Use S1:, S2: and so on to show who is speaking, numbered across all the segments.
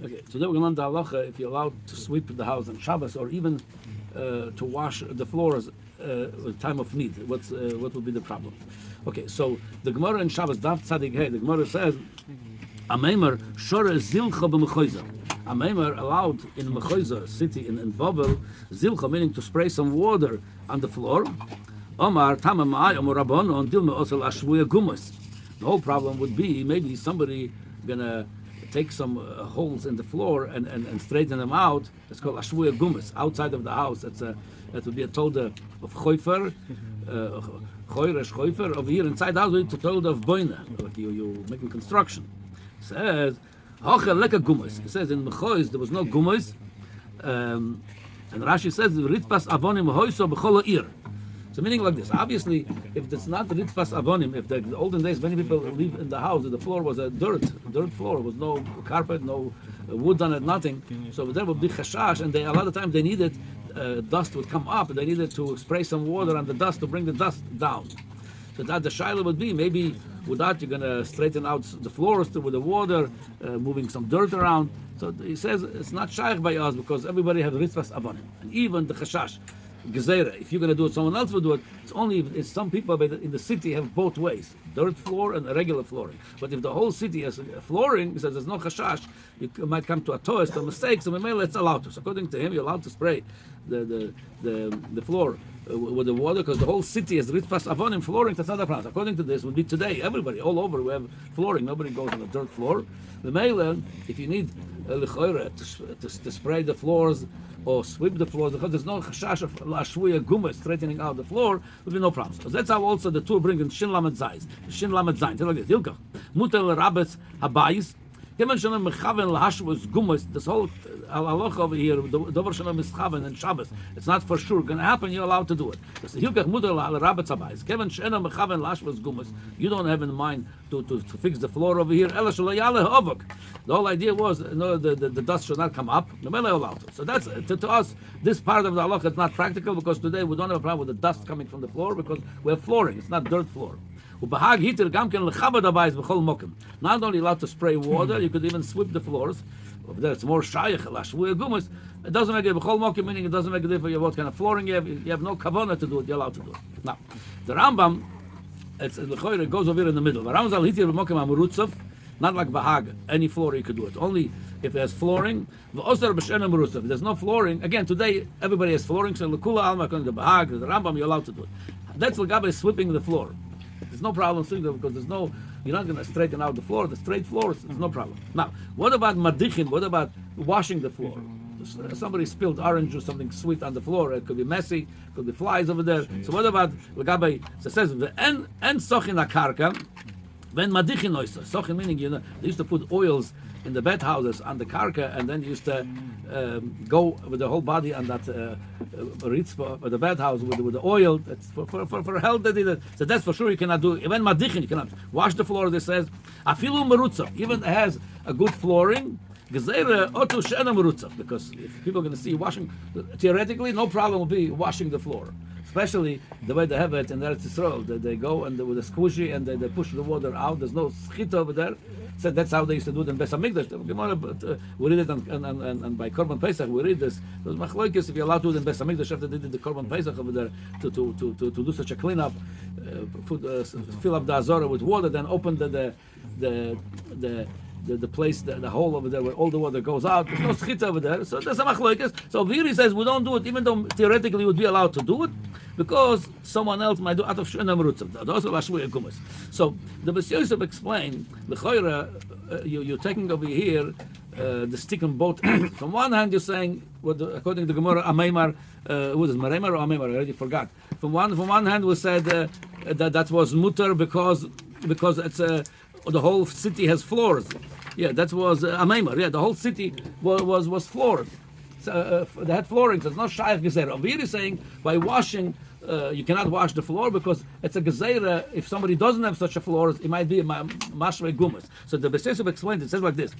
S1: Okay, so then we're going to learn the halacha if you're allowed to sweep the house on Shabbos or even to wash the floors at time of need. What will be the problem? Okay, so the Gemara in Shabbos Daf Tzadik Hey, the Gemara says, "Ameimer shore zilcha b'mechoiza." Ameimer allowed in Mechoiza city in Babel zilcha, meaning to spray some water on the floor. Omar tamamai omar rabbanon dilma osel ashvuya gumus. The whole problem would be maybe somebody gonna take some holes in the floor and straighten them out. It's called ashvuya gumus. Outside of the house, that would be a tolda of choifer, choyresh choifer. Over here inside the house, it's a tolda of boina. Like you making construction. It says hoche leka gumus. It says in Mechois there was no gumus, and Rashi says ritpas avonim hoiso b'chol ir. So meaning like this, obviously, if it's not ritfas avonim, if the olden days many people live in the house, the floor was a dirt floor, there was no carpet, no wood on it, nothing. So there would be chashash, and a lot of times they needed dust would come up, and they needed to spray some water on the dust to bring the dust down. So that the shaila would be maybe with that you're going to straighten out the floors with the water, moving some dirt around. So he says it's not shaykh by us because everybody has ritfas avonim, and even the chashash. Gezerah. If you're going to do it, someone else will do it. It's only if some people in the city have both ways, dirt floor and a regular flooring. But if the whole city has flooring, he says there's no chashash, you might come to a toast or mistake, so maybe it's allowed to. So according to him, you're allowed to spray the floor with the water because the whole city has ritpas avonim flooring. That's not a problem. According to this, would be today. Everybody all over we have flooring. Nobody goes on a dirt floor. The mele, if you need to spray the floors or sweep the floors, because there's no chashash of lashvuya guma straightening out the floor, will be no problem. So that's how also the two bring in shin lamed zayis. Shin lamed zayin. Tell like this. Hilkach mutel rabetz habayis. This whole halacha over here, dover shalom mischaven and Shabbos, it's not for sure going to happen. You're allowed to do it. You don't have in mind to fix the floor over here. The whole idea was the dust should not come up. So that's to us. This part of the halacha is not practical because today we don't have a problem with the dust coming from the floor because we have flooring. It's not dirt floor. Not only allowed to spray water, you could even sweep the floors. Over there, it's more shayach, lashvuya gumus. It doesn't make a b'chol mokim, meaning it doesn't make a difference what kind of flooring you have. You have no kavanah to do it. You're allowed to do it. Now, the Rambam, it goes over here in the middle. The Rambam al hitir b'mokim amurutzav, not like bahag. Any floor you could do it. Only if there's flooring. If there's no flooring, again today everybody has flooring. So l'kula alma according to bahag, the Rambam you're allowed to do it. That's l'gabe sweeping the floor. There's no problem doing that because you're not going to straighten out the floor. The straight floors, there's no problem. Now, what about madichin? What about washing the floor? Somebody spilled orange or something sweet on the floor. It could be messy. It could be flies over there. So what about l'gabei? So it says the en sochin akarka, when madichin oysa. Sochin meaning they used to put oils in the bed houses on the karka, and then used to go with the whole body on that ritzpa, the bed house with the oil. That's for health. So that's for sure you cannot do. Even madichin, you cannot wash the floor. This says afilu merutza, even has a good flooring. Gezerah otu she'ena merutza, because if people are going to see washing, theoretically no problem will be washing the floor. Especially the way they have it in Eretz Yisrael. They go and with a squishy and they push the water out. There's no schita over there. So that's how they used to do it in Beis Hamikdash. We read it and by Korban Pesach we read this. There's machloikis if you're allowed to do it in Beis Hamikdash after they did the Korban Pesach over there to do such a cleanup, fill up the Azora with water, then open the place, the hole over there where all the water goes out. There's no schita over there. So there's a machloikis. So Viri says we don't do it, even though theoretically we would be allowed to do it, because someone else might do out of shena merutzav. Also lashvuya gumus. So the Beis Yosef explained the choira. You're taking over here the stick and both ends. From one hand you're saying, according to the Gemara, Ameimar, what is Mareimar or Ameimar? I already forgot. From one hand we said that was mutter because it's the whole city has floors. Yeah, that was Ameimar. Yeah, the whole city was floored. So, they had flooring, so it's not shayach gezerah. Over here is saying by washing, you cannot wash the floor because it's a gezerah. If somebody doesn't have such a floor, it might be a mashmei gumas. So the Beis Yosef explained it says like this: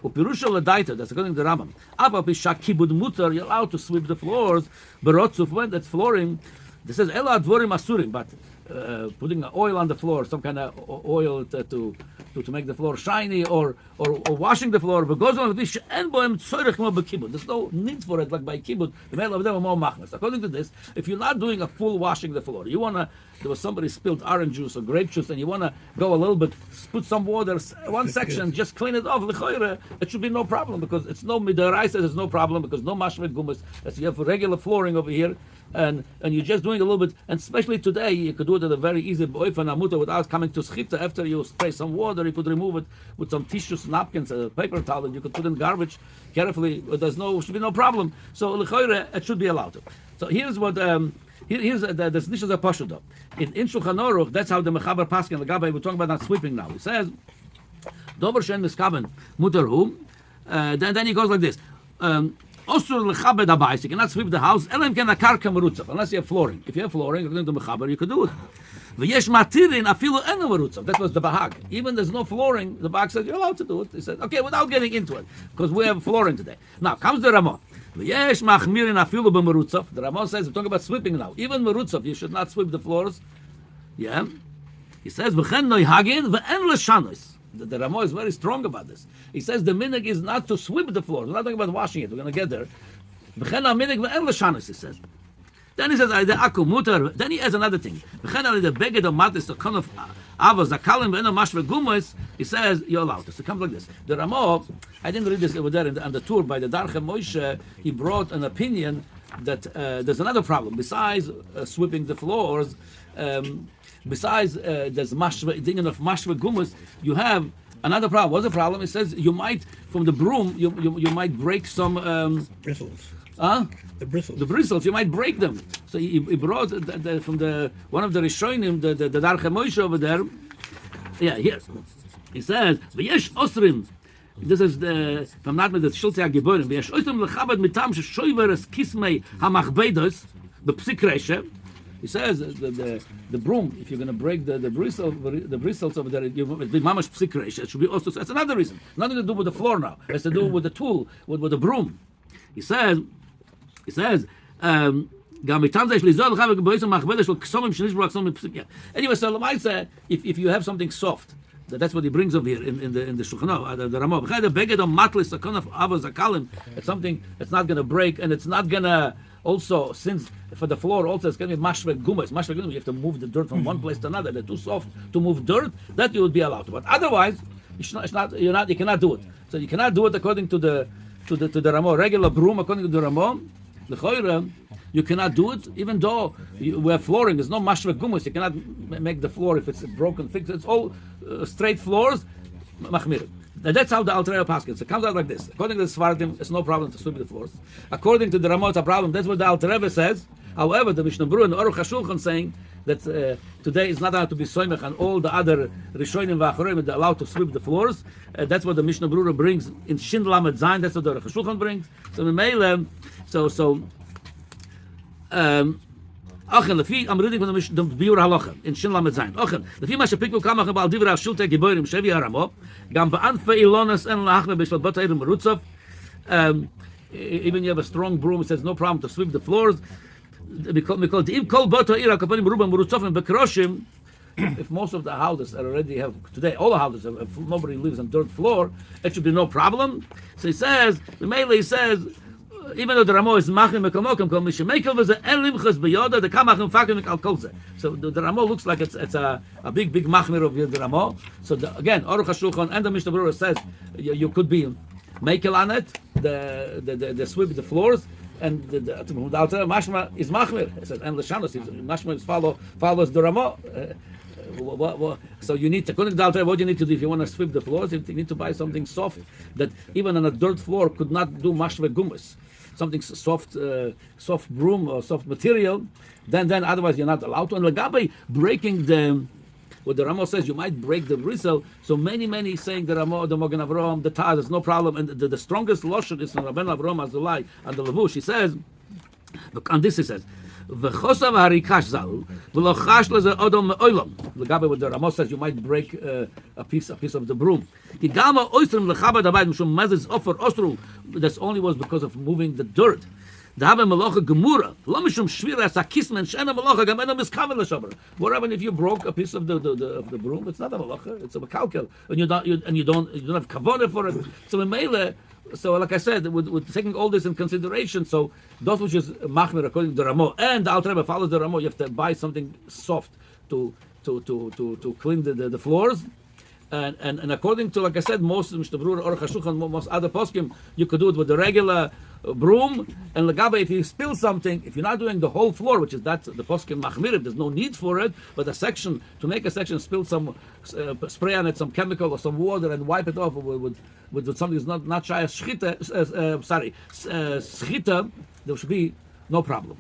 S1: Upirusha l'daita, that's according to the Rambam. Ava b'shak kibud mutar, you're allowed to sweep the floors. Berotzuf, when that's flooring, this says ela advorim asurim, but putting oil on the floor, some kind of oil to to make the floor shiny or washing the floor. But goes on this and boem tzorich mo bekibud. There's no need for it like by kibud. The male of them are more machmas. According to this, if you're not doing a full washing the floor, there was somebody spilled orange juice or grape juice, and you wanna go a little bit, put some water, one section, just clean it off. L'choire, it should be no problem because it's no midaraisa. There's no problem because no mashvet gumas. As you have regular flooring over here. And you're just doing a little bit, and especially today, you could do it at a very easy boifan amuta without coming to schita. After you spray some water, you could remove it with some tissues, napkins, a paper towel, and you could put in garbage carefully. Should be no problem. So l'choire, it should be allowed. So here's what here's the nishas a pashuda. In Shulchan Aruch, that's how the mechaber paskin the Gabbai. We're talking about not sweeping now. He says, "Dover shen miskaben mutar hu." Then he goes like this. Osur lechabed abayis. You cannot sweep the house. Elam ken akarka merutzav. Unless you have flooring. If you have flooring, according to mechaber, you could do it. V'yesh matirin afilu enu merutzav. That was the bahag. Even there's no flooring, the bahag says you're allowed to do it. He said, okay, without getting into it, because we have flooring today. Now comes the Ramah. V'yesh machmirin afilu b'merutzav. The Ramah says we're talking about sweeping now. Even merutzav, you should not sweep the floors. Yeah. He says v'chen noihagin v'en l'shanos. The Ramah is very strong about this. He says the minhag is not to sweep the floor. We're not talking about washing it. We're going to get there. He says. Then he says, then he adds another thing. He says, you're allowed. So it comes like this. The Ramah, I didn't read this over there on the tour by the Darche Moshe, he brought an opinion that there's another problem. Besides sweeping the floors, besides there's thinking of mashve gumus, you have another problem. What's the problem? It says you might, from the broom, you might break some
S2: bristles.
S1: The bristles, you might break them. So he brought from the one of the Rishonim, the Darche Moshe over there. Yeah, here he says v'yesh osrim. This is the from not with the Shulte HaGeborim. V'yesh osrim lechabed mitam sheshoiveres kismei hamachbedos b'psikreshe. He says the broom, if you're going to break the bristles over there, you be mamash psikreish. It should be also. That's another reason. Nothing to do with the floor now. It has to do with the tool, with the broom. He says. Anyway, so if you have something soft, that's what he brings over here in the Shulchan the Ramah. It's something that's not going to break, and it's not going to. Also, since for the floor, also it's going to be mashvek gumas. Mashvek gumas, you have to move the dirt from one place to another. They're too soft to move dirt. That you would be allowed to. But otherwise, you cannot do it. So you cannot do it according to the Ramah. Regular broom, according to the Ramah, the Choyre, you cannot do it. Even though we have flooring, there's no mashvek gumas. You cannot make the floor if it's broken, fixed. It's all straight floors. Machmir. That's how the Alter Rebbe passes. It comes out like this. According to the Sfardim, it's no problem to sweep the floors. According to the Ramah, it's a problem. That's what the Alter Rebbe says. However, the Mishnah Berurah and Aruch HaShulchan saying that today is not allowed to be soymech, and all the other Rishonim v'Achorim are allowed to sweep the floors. That's what the Mishnah Berurah brings in Shin Lamed Zayin. That's what the Aruch HaShulchan brings. So in Meilem, Achen, I'm reading from the Biur Halacha in Shin Lamed Zayin. Achen, lefi ma shepikul kamach ba'al divrei Shulte HaGeborim shevi Ramah, gam ba'anfei ilonas en lachme b'shel batayim merutzav. Even you have a strong broom, it says no problem to sweep the floors. If most of the houses already have today, all the houses have, nobody lives on dirt floor, it should be no problem. So he says, the Meile says, even though the Ramah is machim mekalmokim kol mishemekel v'ze en limchas beyoda the kamachim fakim mekal kolze. So the Ramah looks like it's a big machmir of the Ramah. So again, Aruch HaShulchan and the Mishnah Berurah says you could be mekel on it, the sweep the floors, and the Alter Mashma is machmir. It says and l'shanos mashma is follows the Ramah. So you need to, according to the Alter, what you need to do if you want to sweep the floors, you need to buy something soft that even on a dirt floor could not do mashve gumus. Something soft broom or soft material. Then otherwise you're not allowed to. And Lagabe breaking what the Ramah says, you might break the bristle. So many saying the Ramah, the Mogen Avraham, the Taz, there's no problem. And the strongest lashon is from Rabbeinu Avraham Azulai and the Levush. He says, on this he says, v'chosav harikash zalu v'lochash leze odom me'olam. Legabe what the Ramah says, you might break a piece of the broom. Ki gama oisrim lechabad abayit mishum mazes offer osru. That's only was because of moving the dirt. Da haben Melacha Gemura. Lo mishum shvira as a kismen shena Melacha gam eno miskaven l'shomer. What happened if you broke a piece of the broom? It's not a Melacha. It's a mekalkel, and you don't have kavanah for it. So in Meile, so like I said, with taking all this in consideration, so that which is machmer according to the Ramo, and the Alter Rebbe follows the Ramo, you have to buy something soft to clean the floors. And according to, like I said, most Mishnah Berurah, Aruch HaShulchan, most other poskim, you could do it with the regular broom. And Lagabe, if you spill something, if you're not doing the whole floor, which is that the poskim machmirim, there's no need for it. But a section, to make a section, spill some spray on it, some chemical or some water, and wipe it off with something that's not shy as schita, schita, there should be no problem.